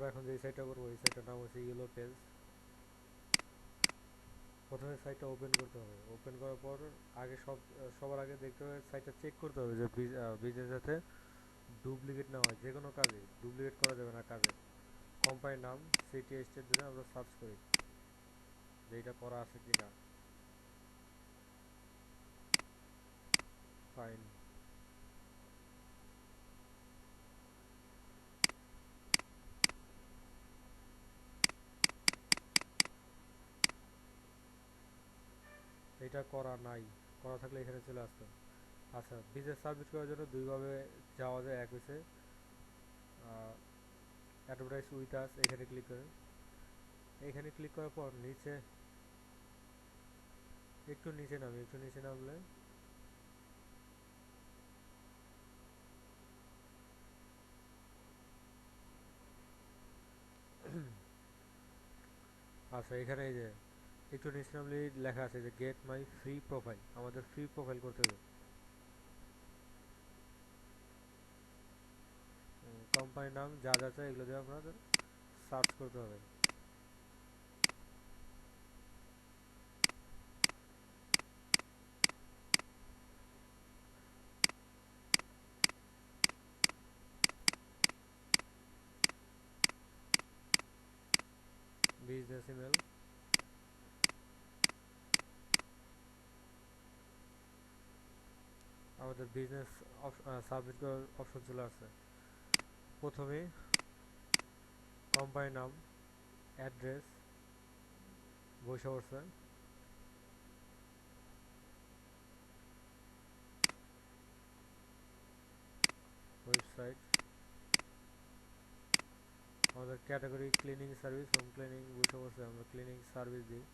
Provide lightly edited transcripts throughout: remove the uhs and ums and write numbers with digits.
আমরা এখন যে সাইটটা করবো এই সাইটটার নাম হচ্ছে ইয়েলো পেজ। প্রথমে সাইটটা ওপেন করতে হবে, ওপেন করার পর আগে সবার আগে দেখতে হবে, সাইটটা চেক করতে হবে যে বীজের যাতে ডুপ্লিকেট না হয়। যে কোনো কাজে ডুপ্লিকেট করা যাবে না কাজে। কোম্পানির নাম, সিটি, স্টেট ধরে আমরা সার্চ করি যে এটা করা আছে কি না। ফাইন। এটা করা নাই, করা থাকলে এখানে চলে আসতো। আচ্ছা, বিজনেস সাবমিট করার জন্য দুইভাবে যাওয়া যায়। এক হচ্ছে অ্যাডভার্টাইজ উইথ আস, এখানে ক্লিক করে, এখানে ক্লিক করার পর নিচে একটু নিচে নামি, একটু নিচে নামলে আচ্ছা এখানে এই যে একটু নিচে নামলেই লেখা আছে যে গেট মাই ফ্রি প্রোফাইল, আমাদের ফ্রি প্রোফাইল করতে হবে। কোম্পানির নাম যা যা চাই এগুলো দিয়ে আপনাদের সার্চ করতে হবে। বিজনেস ইমেল, আমাদের বিজনেস সাবমিট করার অপশন চলে আসছে। প্রথমে কোম্পানির নাম, অ্যাড্রেস, বসে পড়ছে, ওয়েবসাইট, আমাদের category cleaning service, home cleaning বসে পড়ছে, আমরা ক্লিনিং সার্ভিস দিই।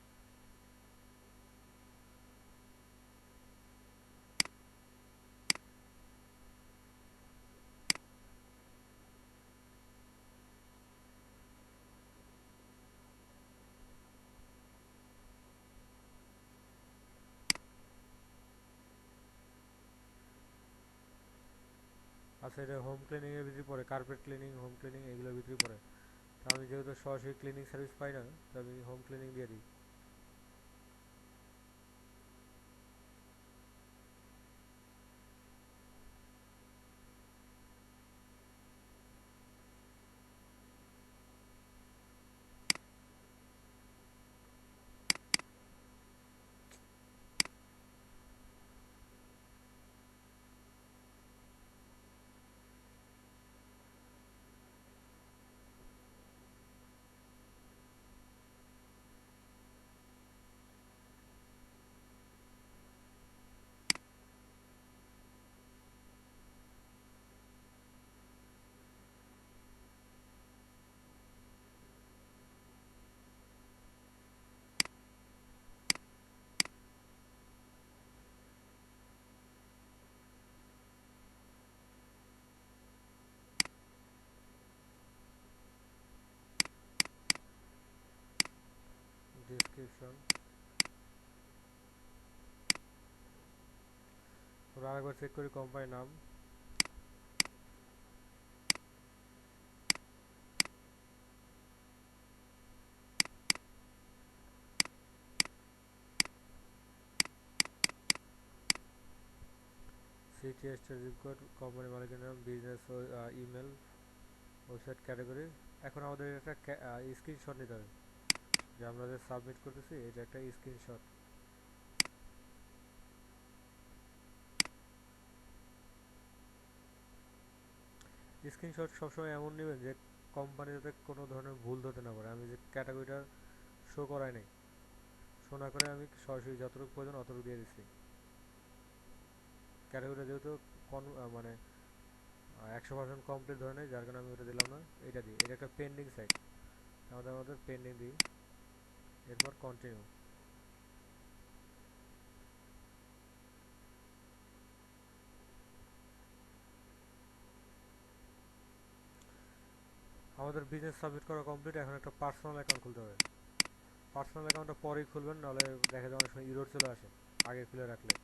আচ্ছা, এটা হোম ক্লিনিং এর ভিতরে পড়ে, কার্পেট ক্লিনিং, হোম ক্লিনিং এগুলোর ভিতরে পড়ে। তা আমি যেহেতু সরাসরি ক্লিনিং সার্ভিস পাই না, তো আমি হোম ক্লিনিং দিয়ে দিই। ডিসক্রিপশন, ওরা আরেকবার চেক করি কোম্পানির নাম, city, state, zip code, company মালিকের নাম, বিজনেস ইমেল, ওয়েবসাইট, ক্যাটাগরি। এখন আমাদের একটা স্ক্রিনশট নিতে হবে যে আমরা যে সাবমিট করতেছি এটা একটা স্ক্রিনশট। স্ক্রিনশট সবসময় এমন নেবেন যে কোম্পানি যাতে কোনো ধরনের ভুল ধরতে না পারে। আমি যে ক্যাটাগরিটা শো করাই নাই, শো না করে আমি সরাসরি যতটুকু প্রয়োজন অতটুকু দিয়ে দিচ্ছি। ক্যাটাগরিটা যেহেতু মানে 100% কমপ্লিট ধরে নেই, যার কারণে আমি ওটা দিলাম না। এটা দিই, এটা একটা পেন্ডিং সাইট, আমাদের পেন্ডিং দিই, এরপর কন্টিনিউ। আমাদের বিজনেস সাবমিট করা কমপ্লিট, এখন একটা পার্সোনাল অ্যাকাউন্ট খুলতে হবে। পার্সোনাল অ্যাকাউন্টটা পরেই খুলবেন, নাহলে দেখা যায় অনেক সময় ইরোর চলে আসে আগে খুলে রাখলে।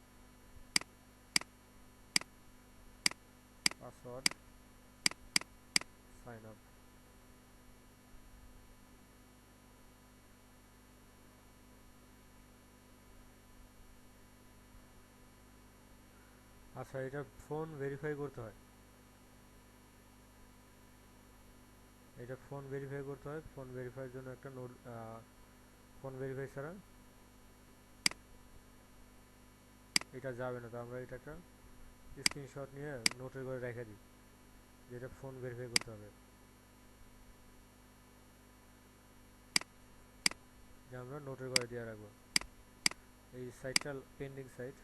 পাসওয়ার্ড, সাইন আপ, আচ্ছা, এটা ফোন ভেরিফাই করতে হয়। এটা ফোন ভেরিফাই করতে হয়। ফোন ভেরিফাইয়ের জন্য একটা নোট, ফোন ভেরিফাই ছাড়া এটা যাবে না। তো আমরা এটা একটা স্ক্রিনশট নিয়ে নোটের করে রেখে দিই, যেটা ফোন ভেরিফাই করতে হবে, যে আমরা নোটের করে দিয়ে রাখবো। এই সাইটটা পেন্ডিং সাইট,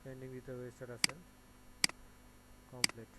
পেন্ডিং দিতে হবে, স্ট্যাটাসে কমপ্লিট।